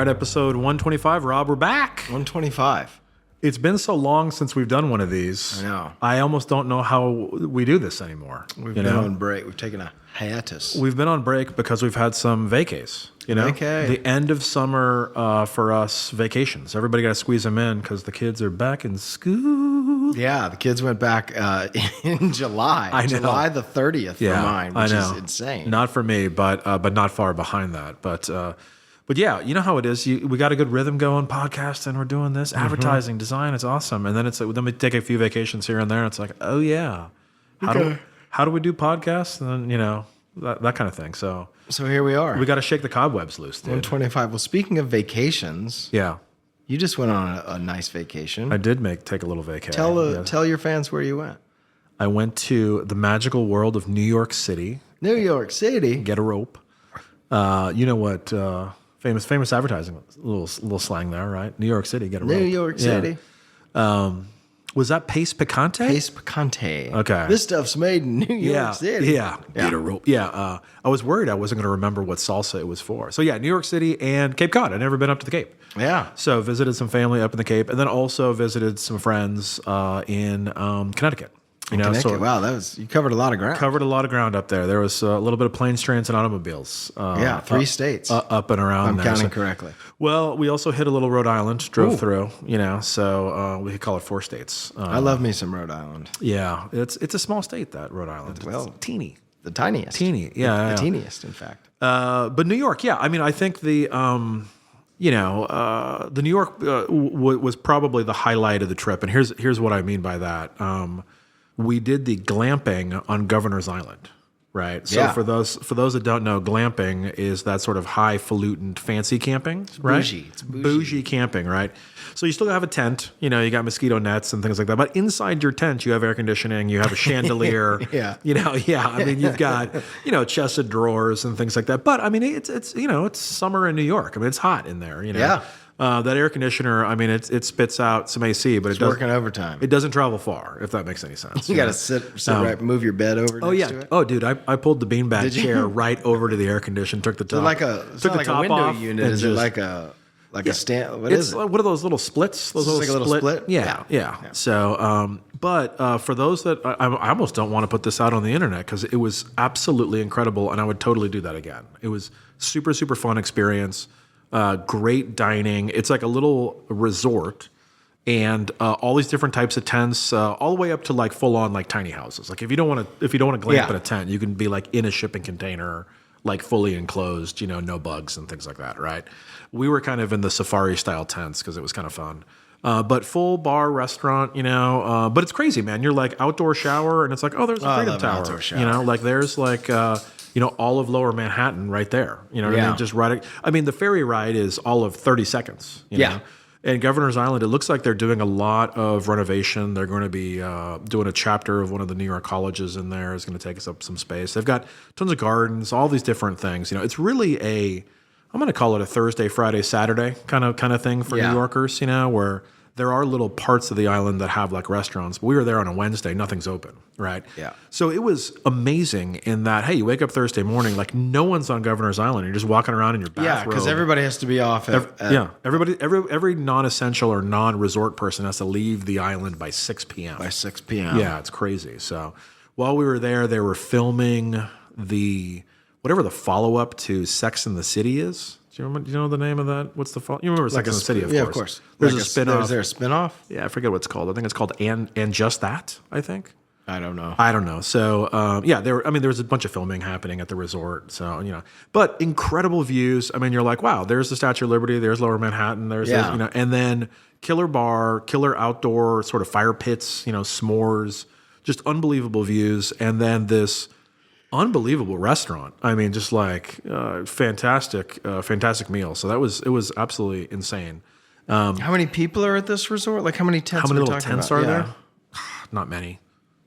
right, episode 125. Rob, we're back. 125. It's been so long since we've done one of these. I know. I almost don't know how we do this anymore. We've been on break. We've taken a hiatus. We've been on break because we've had some vacays. Vacay. The end of summer for us, vacations. Everybody got to squeeze them in because the kids are back in school. Yeah, the kids went back in July. I know. July the 30th for mine, which is insane. Not for me, but not far behind that. But yeah, you know how it is. We got a good rhythm going, podcast, and we're doing this advertising, design. It's awesome. And then then we take a few vacations here and there. And it's like, oh yeah, how do we do podcasts? And then that kind of thing. So here we are. We got to shake the cobwebs loose, dude. 125. Well, speaking of vacations, yeah, you just went on a nice vacation. I did take a little vacation. Tell your fans where you went. I went to the magical world of New York City. New York City. Get a rope. You know what? Famous advertising, little slang there, right? New York City, get a rope. New York City. Yeah. Was that Pace Picante? Pace Picante. Okay. This stuff's made in New York City. Yeah. Get a rope. Yeah. I was worried I wasn't going to remember what salsa it was for. So yeah, New York City and Cape Cod. I'd never been up to the Cape. Yeah. So visited some family up in the Cape, and then also visited some friends in Connecticut. Connecticut. Wow, you covered a lot of ground. Covered a lot of ground up there. There was a little bit of planes, trains, and automobiles. 3 states. Up and around I'm there. counting correctly. Well, we also hit a little Rhode Island, drove through, so we could call it 4 states. I love me some Rhode Island. Yeah, it's a small state, that Rhode Island. Well, it's teeny. The tiniest. Teeny, The teeniest, in fact. But New York, yeah. I mean, I think the New York was probably the highlight of the trip. And here's what I mean by that. We did the glamping on Governor's Island, right? So for those that don't know, glamping is that sort of highfalutin fancy camping, right? Bougie. It's bougie camping, right? So you still have a tent, you got mosquito nets and things like that. But inside your tent, you have air conditioning, you have a chandelier, I mean, you've got, chest of drawers and things like that. But I mean, it's summer in New York. I mean, it's hot in there, Yeah. That air conditioner, I mean, it spits out some AC, but it's working overtime. It doesn't travel far, if that makes any sense. You got to sit right, move your bed over. Next to it. Oh, dude, I pulled the beanbag chair right over to the air conditioner, took the top. It's like a window unit. Is it like a stand? What is it? What are those little splits? Those like a little split? Yeah. So, but for those that I almost don't want to put this out on the internet because it was absolutely incredible, and I would totally do that again. It was super, super fun experience. Great dining. It's like a little resort, and all these different types of tents, all the way up to like full on like tiny houses. Like if you don't want to glamp in a tent, you can be like in a shipping container, like fully enclosed, no bugs and things like that, right? We were kind of in the safari style tents because it was kind of fun. But full bar restaurant, but it's crazy, man. You're like outdoor shower, and it's like, oh, there's a Freedom Tower. Outdoor shower. Like there's like. All of Lower Manhattan right there. You know what I mean? Just right. I mean, the ferry ride is all of 30 seconds. You know? And Governor's Island, it looks like they're doing a lot of renovation. They're going to be doing a chapter of one of the New York colleges in there. It's going to take us up some space. They've got tons of gardens, all these different things. It's really I'm going to call it a Thursday, Friday, Saturday kind of thing for New Yorkers, where there are little parts of the island that have like restaurants. But we were there on a Wednesday, nothing's open, right? Yeah. So it was amazing in that, hey, you wake up Thursday morning, like no one's on Governor's Island. You're just walking around in your bathrobe. Yeah, because everybody has to be off every non-essential or non-resort person has to leave the island by 6 p.m. By 6 p.m. Yeah, it's crazy. So while we were there, they were filming whatever the follow-up to Sex and the City is. Do you know the name of that? What's the You remember Sex and the City, of course. Yeah, of course. There's a spin-off. Is there a spin-off? Yeah, I forget what it's called. I think it's called And Just That, I think. I don't know. So, there was a bunch of filming happening at the resort. So, but incredible views. I mean, you're like, wow, there's the Statue of Liberty. There's Lower Manhattan. There's, and then killer bar, killer outdoor sort of fire pits, s'mores, just unbelievable views. And then this unbelievable restaurant. I mean, just like fantastic meal. So it was absolutely insane. How many people are at this resort? Like how many tents? How many little tents are there? Not many.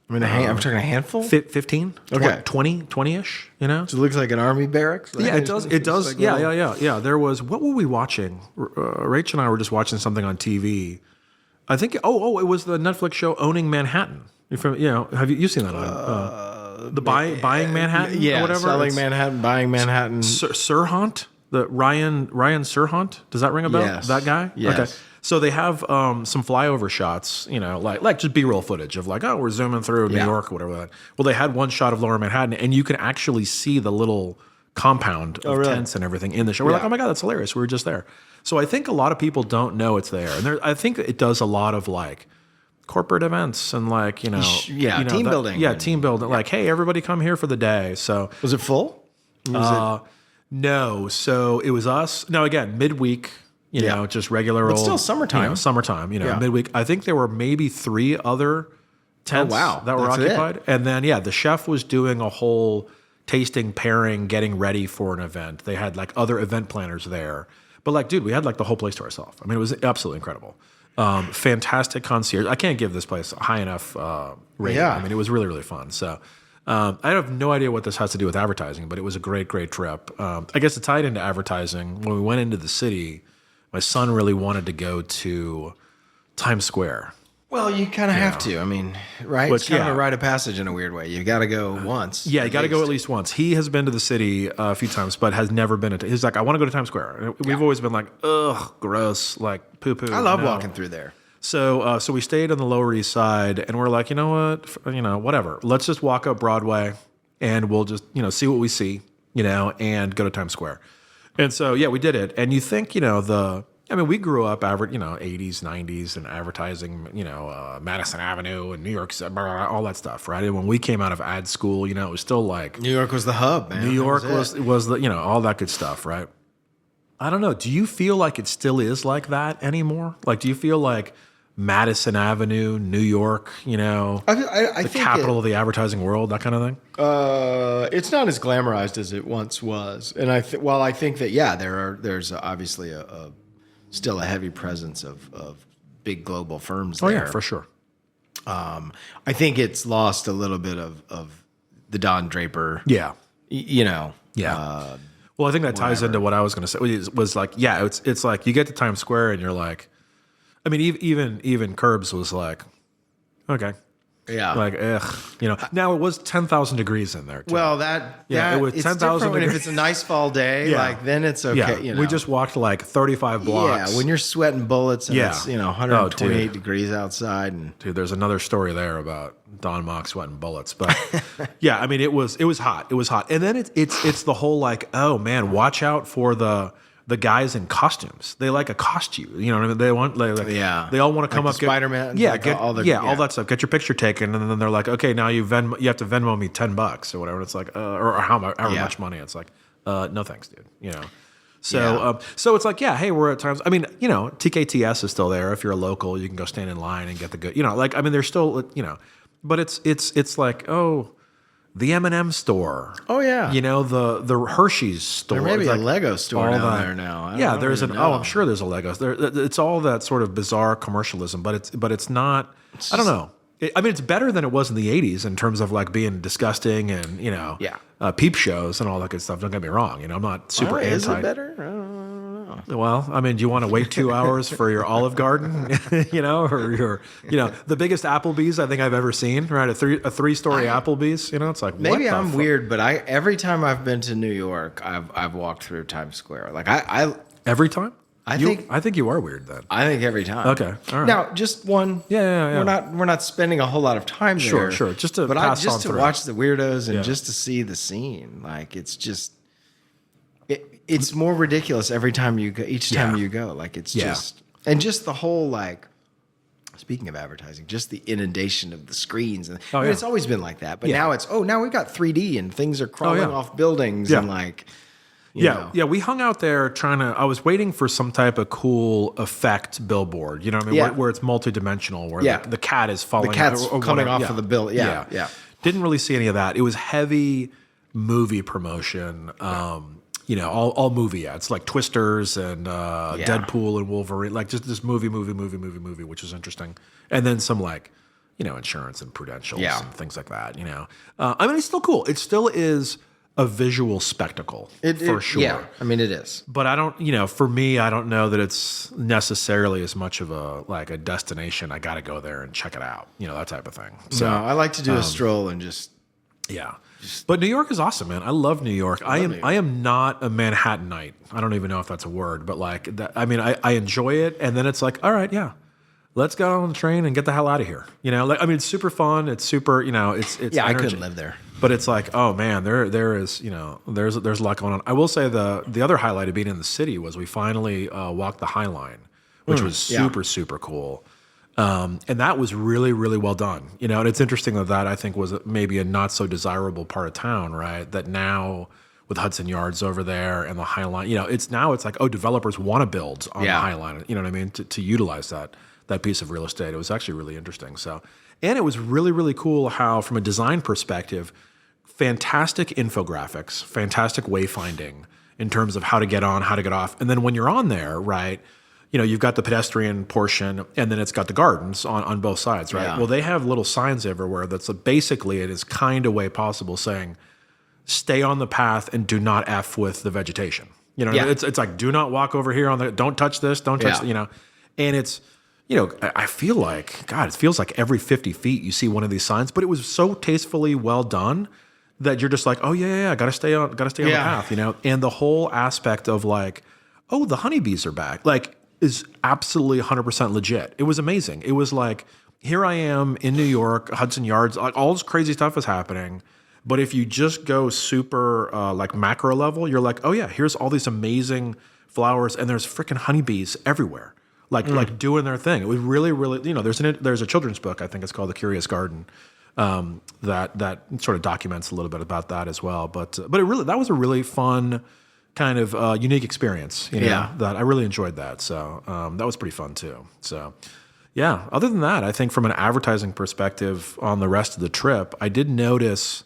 I mean, I'm talking a handful? 15? Okay. 20-ish, So it looks like an army barracks? Yeah, it does. It does. Like yeah. There was, what were we watching? Rach and I were just watching something on TV. I think, it was the Netflix show Owning Manhattan. Have you seen that on? The buying Manhattan or whatever? Selling Manhattan, buying Manhattan. Sirhant, the Ryan Serhant. Does that ring a bell? Yes. That guy? Yes. Okay. So they have some flyover shots, like just B-roll footage of like, oh, we're zooming through New York or whatever. Well, they had one shot of Lower Manhattan, and you can actually see the little compound of tents and everything in the show. We're like, oh my God, that's hilarious. We were just there. So I think a lot of people don't know it's there. And I think it does a lot of like corporate events and like, team building. Yeah, team building. Like, hey, everybody come here for the day. So was it full? no. So it was us. No, again, midweek, just regular old. Still summertime. Summertime, midweek. I think there were maybe 3 other tents that were occupied. And then, the chef was doing a whole tasting, pairing, getting ready for an event. They had like other event planners there. But like, dude, we had like the whole place to ourselves. I mean, it was absolutely incredible. Fantastic concierge. I can't give this place a high enough rating. Yeah. I mean, it was really, really fun. So I have no idea what this has to do with advertising, but it was a great, great trip. I guess to tie it into advertising, when we went into the city, my son really wanted to go to Times Square. Well, you kind of have to. I mean, right? It's kind of a rite of passage in a weird way. You got to go once. Yeah, you got to go at least once. He has been to the city a few times, but has never been to. He's like, I want to go to Times Square. And we've always been like, ugh, gross, like poo poo. I love walking through there. So, we stayed on the Lower East Side, and we're like, you know what, whatever. Let's just walk up Broadway, and we'll just, see what we see, and go to Times Square. And so, we did it. And you think, we grew up, 80s, 90s, and advertising, Madison Avenue and New York, all that stuff, right? And when we came out of ad school, it was still like New York was the hub, man. New York was the, all that good stuff, right? I don't know. Do you feel like it still is like that anymore? Like, do you feel like Madison Avenue, New York, I the think capital of the advertising world, that kind of thing? It's not as glamorized as it once was, and I think that there's obviously still a heavy presence of big global firms there. Oh yeah, for sure. I think it's lost a little bit of the Don Draper. Yeah. Yeah. Well, I think that ties into what I was going to say. Was like, it's like you get to Times Square and you're like, I mean, even Curbs was like, okay. Yeah. Like, ugh. Now it was 10,000 degrees in there, too. Well, it was 10,000 degrees. If it's a nice fall day, then it's okay. We just walked like 35 blocks. Yeah, when you're sweating bullets and it's 128 degrees outside. And dude, there's another story there about Don Mock sweating bullets. But I mean, it was hot. It was hot. And then it's the whole like, oh man, watch out for the guys in costumes. They like accost you. You know what I mean? They want they all want to come like up, Spider-Man, all that stuff. Get your picture taken, and then they're like, okay, now you have to Venmo me $10 or whatever. It's like, or however much money. It's like, no thanks, dude. So it's like, hey, we're at Times. I mean, TKTS is still there. If you're a local, you can go stand in line and get the good. There's still, but it's like, oh, the M&M store. Oh yeah. The Hershey's store. There may be a Lego store down there now. There's I'm sure there's a Lego. It's all that sort of bizarre commercialism, but it's not. I don't know. It's better than it was in the 80s in terms of like being disgusting and peep shows and all that good stuff. Don't get me wrong. I'm not super anti. Is it better? I don't know. Well, I mean, do you want to wait 2 hours for your Olive Garden, or your, the biggest Applebee's I think I've ever seen, right? A 3-story Applebee's, it's like, maybe I'm weird, but every time I've been to New York, I've walked through Times Square. Like every time. I think you are weird then. I think every time. Okay, all right. Now, just one. Yeah. We're not spending a whole lot of time there. Sure. Just to watch the weirdos and just to see the scene. Like it's just. It's more ridiculous every time you go. Each time you go, like it's just, and just the whole like. Speaking of advertising, just the inundation of the screens, and I mean, it's always been like that. But now it's now we've got 3D and things are crawling off buildings and like. You know. We hung out there I was waiting for some type of cool effect billboard. You know what I mean? Where it's multidimensional, where the cat is falling. The cat's coming off of the bill. Yeah. Didn't really see any of that. It was heavy movie promotion. All movie ads like Twisters and Deadpool and Wolverine, like just this movie, which is interesting. And then some like, insurance and prudentials and things like that. I mean, it's still cool. It still is a visual spectacle for sure. Yeah, I mean, it is. But I don't, for me, I don't know that it's necessarily as much of a destination. I got to go there and check it out, that type of thing. So I like to do a stroll and just. Yeah. But New York is awesome, man. I love New York. I am not a Manhattanite. I don't even know if that's a word, but like that, I mean, I enjoy it, and then it's like, all right, yeah, let's get on the train and get the hell out of here. You know, like, I mean, it's super fun. It's super, you know, it's Yeah, energy. I couldn't live there. But it's like, oh man, there is, you know, there's a lot going on. I will say the other highlight of being in the city was we finally walked the High Line, which was super cool. And that was really, really well done. You know, and it's interesting that I think was maybe a not so desirable part of town, right? That now with Hudson Yards over there and the High Line, you know, it's like, oh, developers want to build on the High Line, you know what I mean? To utilize that piece of real estate. It was actually really interesting. So, and it was really, really cool how, from a design perspective, fantastic infographics, fantastic wayfinding in terms of how to get on, how to get off. And then when you're on there, right, you know, you've got the pedestrian portion and then it's got the gardens on both sides, right? Yeah. Well, they have little signs everywhere that's basically, it is kind of way possible saying, stay on the path and do not F with the vegetation. You know, it's like, do not walk over here don't touch this, don't touch, you know, and it's, you know, I feel like, God, it feels like every 50 feet you see one of these signs, but it was so tastefully well done that you're just like, oh yeah, I gotta stay on the path, you know? And the whole aspect of like, oh, the honeybees are back, like, is absolutely 100% legit. It was amazing. It was like, here I am in New York, Hudson Yards, like all this crazy stuff is happening. But if you just go super like macro level, you're like, oh yeah, here's all these amazing flowers and there's freaking honeybees everywhere, like doing their thing. It was really, really, you know, there's a children's book, I think it's called The Curious Garden, that sort of documents a little bit about that as well. But that was a really fun kind of unique experience, you know, that I really enjoyed that. So that was pretty fun too. So yeah, other than that, I think from an advertising perspective on the rest of the trip, I did notice,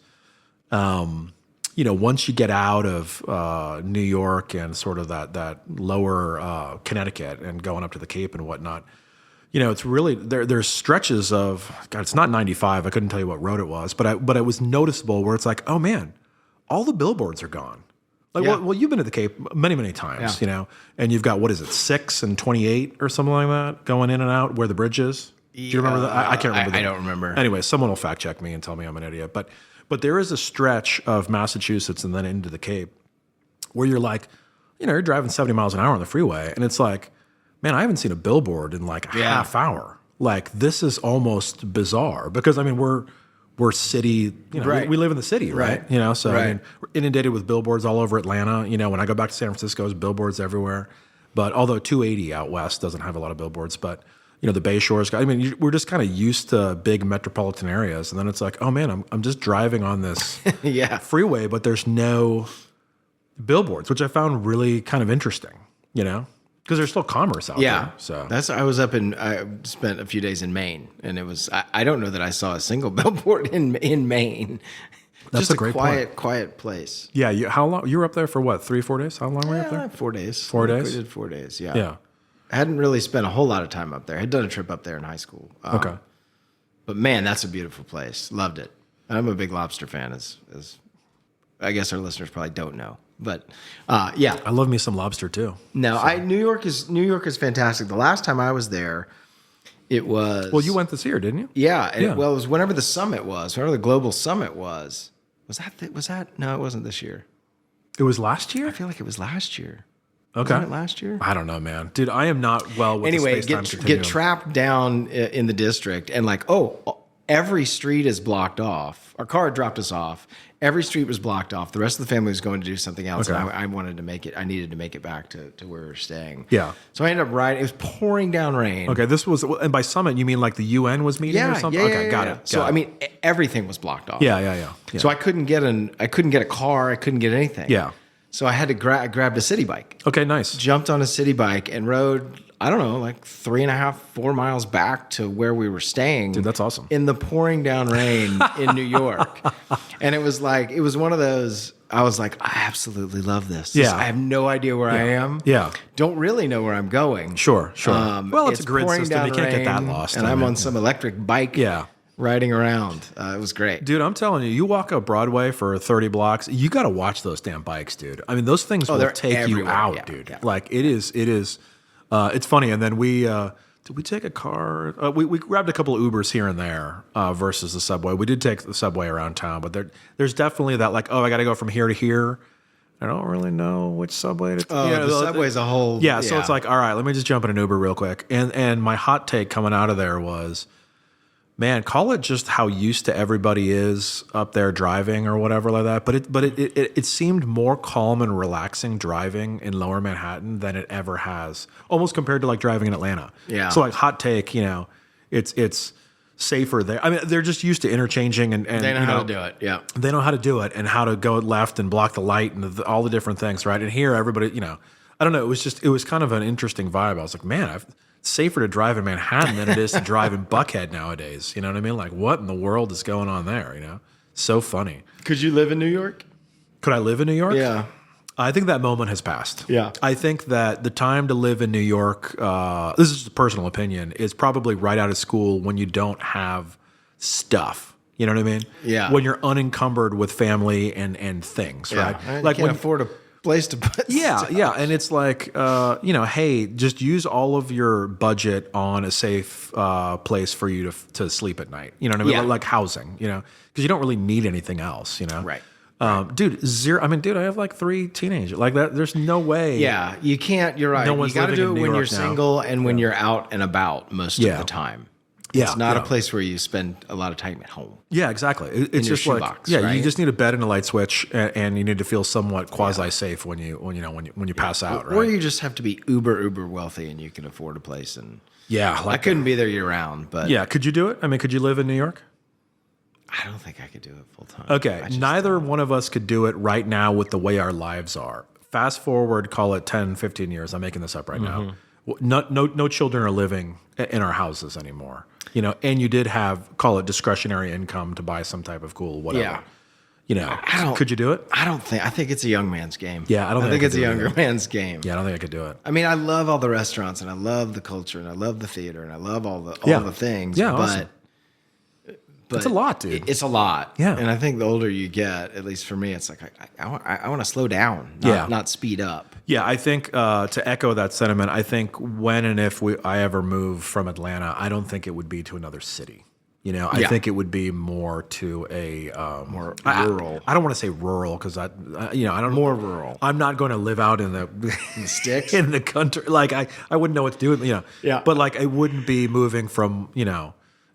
you know, once you get out of New York and sort of that lower Connecticut and going up to the Cape and whatnot, you know, it's really there's stretches of, God, it's not 95. I couldn't tell you what road it was, but it was noticeable where it's like, oh man, all the billboards are gone. Like, well, you've been to the Cape many times, you know, and you've got, what is it, 6 and 28 or something like that going in and out where the bridge is. Do you remember that? I can't remember. I don't remember. Anyway, someone will fact check me and tell me I'm an idiot. But there is a stretch of Massachusetts and then into the Cape where you're like, you know, you're driving 70 miles an hour on the freeway and it's like, man, I haven't seen a billboard in like a half hour. Like, this is almost bizarre because, I mean, we're city, you know, we live in the city, right? You know, so I mean, we're inundated with billboards all over Atlanta. You know, when I go back to San Francisco, there's billboards everywhere. But although 280 out west doesn't have a lot of billboards, but you know, the Bay Shores, I mean, we're just kind of used to big metropolitan areas. And then it's like, oh man, I'm just driving on this freeway, but there's no billboards, which I found really kind of interesting, you know? Because there's still commerce out there. So I spent a few days in Maine, and it was, I don't know that I saw a single billboard in Maine. That's just a great quiet place. Yeah. How long? You were up there for what, 3-4 days? How long were you up there? 4 days. 4 days? We did 4 days, yeah. Yeah. I hadn't really spent a whole lot of time up there. I had done a trip up there in high school. Okay. But man, that's a beautiful place. Loved it. And I'm a big lobster fan, as I guess our listeners probably don't know. But yeah, I love me some lobster too. No, New York is fantastic. The last time I was there, it was, well, you went this year, didn't you? Yeah. Well, it was whenever the summit was, whenever the global summit was. Was that? No, it wasn't this year. It was last year. I feel like it was last year. Okay. Wasn't it last year? I don't know, man. Dude, I am not well with the space-time continuum. Get trapped down in the district and like, every street is blocked off. Our car dropped us off. Every street was blocked off. The rest of the family was going to do something else. Okay. And I wanted to make it. I needed to make it back to where we were staying. Yeah. So I ended up riding. It was pouring down rain. Okay. This was, and by summit, you mean like the UN was meeting or something? Okay. Got it. So, I mean, everything was blocked off. Yeah. So I couldn't get a car. I couldn't get anything. Yeah. So I had to grabbed a city bike. Okay. Nice. Jumped on a city bike and rode, I don't know, like 3.5-4 miles back to where we were staying. Dude, that's awesome. In the pouring down rain in New York. And it was one of those, I was like, I absolutely love this. Yeah. I have no idea where I am. Yeah. Don't really know where I'm going. Sure. Well, it's a grid system. You can't get that lost. And I'm on some electric bike. Yeah. Riding around. It was great. Dude, I'm telling you, you walk up Broadway for 30 blocks, you got to watch those damn bikes, dude. I mean, those things will take you out, dude. Yeah. Like, it is, it's funny. And then Did we take a car? We grabbed a couple of Ubers here and there versus the subway. We did take the subway around town, but there's definitely that like, oh, I got to go from here to here. I don't really know which subway to take. Oh, the subway's a whole... Yeah, so it's like, all right, let me just jump in an Uber real quick. And my hot take coming out of there was, man, call it just how used to everybody is up there driving or whatever like that. But it seemed more calm and relaxing driving in Lower Manhattan than it ever has, almost compared to like driving in Atlanta. Yeah. So like hot take, it's safer there. I mean, they're just used to interchanging and They know how to do it. Yeah. they know how to do it and how to go left and block the light and all the different things, right? And here, everybody, I don't know. It was kind of an interesting vibe. I was like, man, it's safer to drive in Manhattan than it is to drive in Buckhead nowadays. You know what I mean? Like, what in the world is going on there? So funny. Could you live in New York? Could I live in New York? Yeah. I think that moment has passed. Yeah. I think that the time to live in New York, this is a personal opinion, is probably right out of school when you don't have stuff. You know what I mean? Yeah. When you're unencumbered with family and things, right? Like you can't afford a place to put stuff. Yeah. And it's like, hey, just use all of your budget on a safe place for you to sleep at night. You know what I mean? Yeah. Like housing, because you don't really need anything else, Right. Dude, zero. I mean, dude, I have like 3 teenagers. Like that, there's no way. Yeah, you can't. You're right. No You one's got to living do in it New when York you're now. single and when you're out and about most of the time. Yeah, It's not yeah. a place where you spend a lot of time at home. Yeah, exactly. It's your just like, shoebox, yeah, you right? just need a bed and a light switch, and you need to feel somewhat quasi safe when you pass out, right? Or you just have to be uber wealthy and you can afford a place. And Yeah, I like couldn't be there year round, but yeah. Could you do it? I mean, could you live in New York? I don't think I could do it full time. Okay, neither one of us could do it right now with the way our lives are. Fast forward, call it 10, 15 years. I'm making this up right now. No children are living in our houses anymore. And you did have, call it discretionary income to buy some type of cool whatever. Yeah. Could you do it? I think it's a young man's game. Yeah, I don't think I think could it's a do it younger either. man's game. Yeah, I don't think I could do it. I mean, I love all the restaurants and I love the culture and I love the theater and I love all the things. Yeah, but awesome. It's a lot, dude. It's a lot. Yeah. And I think the older you get, at least for me, it's like I want to slow down, not speed up. Yeah, I think to echo that sentiment, I think when and if I ever move from Atlanta, I don't think it would be to another city. I think it would be more to a More rural. I don't want to say rural because I don't More rural. I'm not going to live out in the sticks? in the country. Like I wouldn't know what to do with Yeah. But like I wouldn't be moving from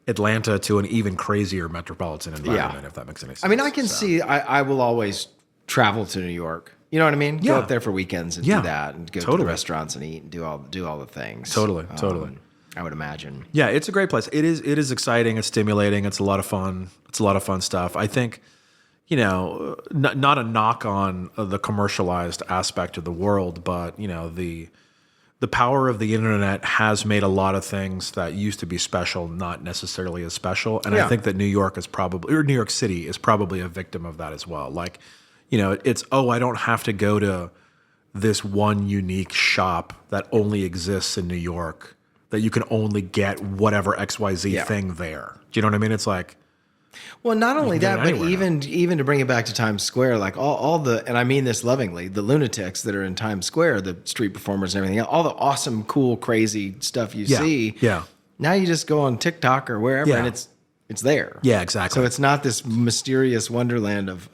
Atlanta to an even crazier metropolitan environment if that makes any sense. I mean, I can see. I will always travel to New York. You know what I mean? Yeah. Go up there for weekends and Yeah. do that, and go to Totally. the restaurants and eat and do all the things. Totally. I would imagine. Yeah, it's a great place. It is exciting. It's stimulating. It's a lot of fun. It's a lot of fun stuff. I think, not a knock on the commercialized aspect of the world, but the power of the internet has made a lot of things that used to be special not necessarily as special. And I think that New York City is probably a victim of that as well. Like, it's, I don't have to go to this one unique shop that only exists in New York, that you can only get whatever XYZ thing there. Do you know what I mean? It's like, Well, not only that, but anywhere even to bring it back to Times Square, like all the, and I mean this lovingly, the lunatics that are in Times Square, the street performers and everything else, all the awesome, cool, crazy stuff you see. Yeah. Now you just go on TikTok or wherever, Yeah. and it's there. Yeah, exactly. So it's not this mysterious wonderland of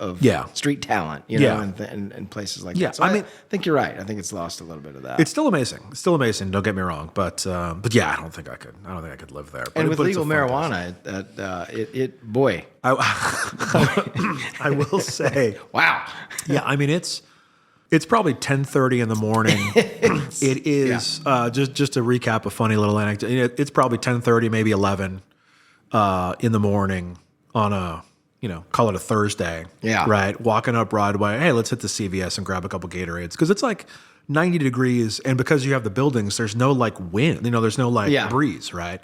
street talent, and places like that. So I think you're right. I think it's lost a little bit of that. It's still amazing. It's still amazing. Don't get me wrong, but yeah, I don't think I could live there. and But with but it's legal a fun marijuana, boy, I will say, wow. yeah. I mean, it's probably 10:30 in the morning. It is just to recap a funny little anecdote. It's probably 10:30, maybe 11 in the morning on a call it a Thursday. Yeah. Right. Walking up Broadway. Hey, let's hit the CVS and grab a couple Gatorades because it's like 90 degrees, and because you have the buildings, there's no like wind. There's no like breeze. Right.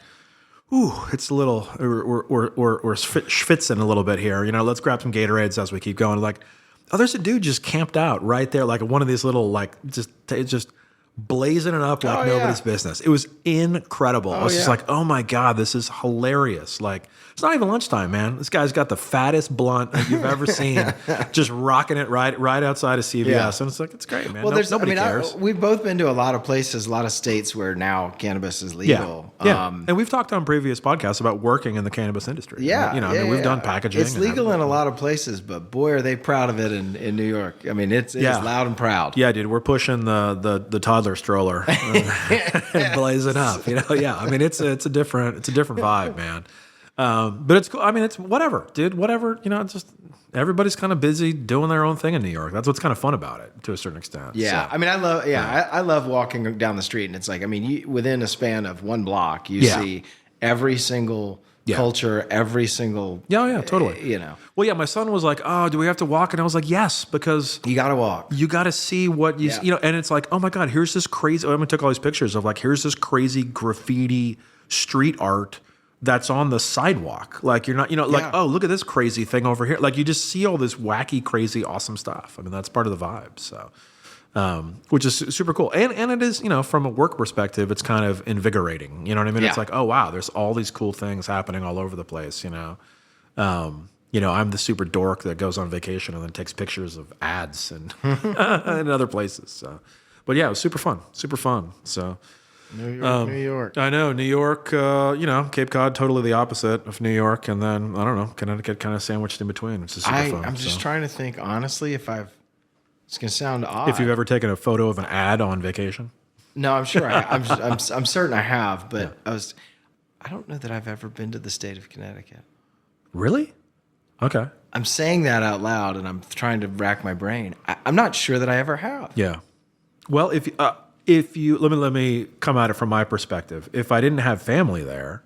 Ooh, it's a little we're schwitzing a little bit here. Let's grab some Gatorades as we keep going. Like, there's a dude just camped out right there, like one of these little like just blazing it up like nobody's business. It was incredible. I was just like, oh my God, this is hilarious. Like, it's not even lunchtime, man. This guy's got the fattest blunt that you've ever seen, just rocking it right outside of CVS. Yeah. And it's like, it's great, man. Well, Nobody cares. We've both been to a lot of places, a lot of states where now cannabis is legal. Yeah. And we've talked on previous podcasts about working in the cannabis industry. Yeah. I mean, we've done packaging. It's legal in a lot of places, but boy, are they proud of it in New York. I mean, it's loud and proud. Yeah, dude, we're pushing the toddler stroller and blazing up. I mean, it's a different vibe, man. But it's cool. I mean, it's whatever, dude. Whatever. It's just everybody's kind of busy doing their own thing in New York. That's what's kind of fun about it, to a certain extent. Yeah, so, I mean, I love walking down the street, and it's like, I mean, within a span of one block, you see every single culture, every single totally. Well, yeah, my son was like, "Oh, do we have to walk?" And I was like, "Yes, because you got to walk. You got to see what you and it's like, oh my God, here's this crazy. I took all these pictures of like, here's this crazy graffiti street art that's on the sidewalk. Like, you're not, like, oh, look at this crazy thing over here. Like, you just see all this wacky, crazy, awesome stuff. I mean, that's part of the vibe. So, which is super cool. And it is, from a work perspective, it's kind of invigorating. You know what I mean? Yeah. It's like, oh, wow, there's all these cool things happening all over the place, I'm the super dork that goes on vacation and then takes pictures of ads and in other places. So, but yeah, it was super fun. So, New York. I know, New York, Cape Cod, totally the opposite of New York. And then, I don't know, Connecticut kind of sandwiched in between, which is super fun. I'm just trying to think, honestly, it's going to sound odd. If you've ever taken a photo of an ad on vacation? No, I'm sure. I'm certain I have, but I don't know that I've ever been to the state of Connecticut. Really? Okay. I'm saying that out loud, and I'm trying to rack my brain. I'm not sure that I ever have. Yeah. Well, if you let me come at it from my perspective. If I didn't have family there,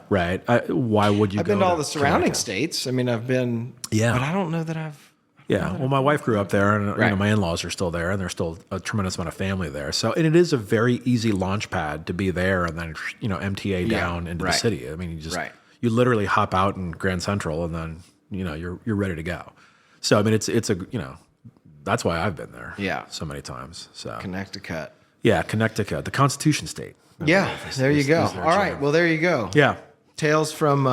right, why would you? I've been to all the surrounding states. I mean, I've been, but I don't know that I've. Well, my wife grew up there, and my in-laws are still there, and there's still a tremendous amount of family there. So, and it is a very easy launch pad to be there, and then MTA down into the city. I mean, you literally hop out in Grand Central, and then you're ready to go. So, I mean, it's that's why I've been there. So many times. So Connecticut. Yeah, Connecticut, the Constitution State. There you go. All right, well, there you go. Yeah. Tales from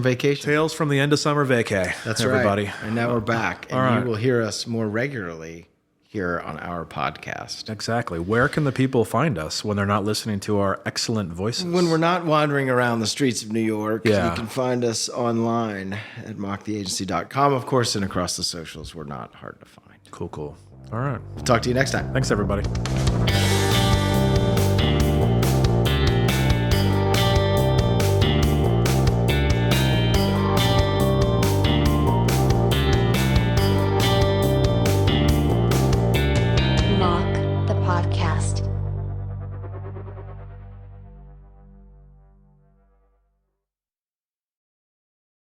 vacation. Tales from the end of summer vacay. That's everybody. Right. And now we're back, and you will hear us more regularly here on our podcast. Exactly. Where can the people find us when they're not listening to our excellent voices? When we're not wandering around the streets of New York, you can find us online at mocktheagency.com, of course, and across the socials. We're not hard to find. Cool. All right. Talk to you next time. Thanks, everybody. Mock the podcast.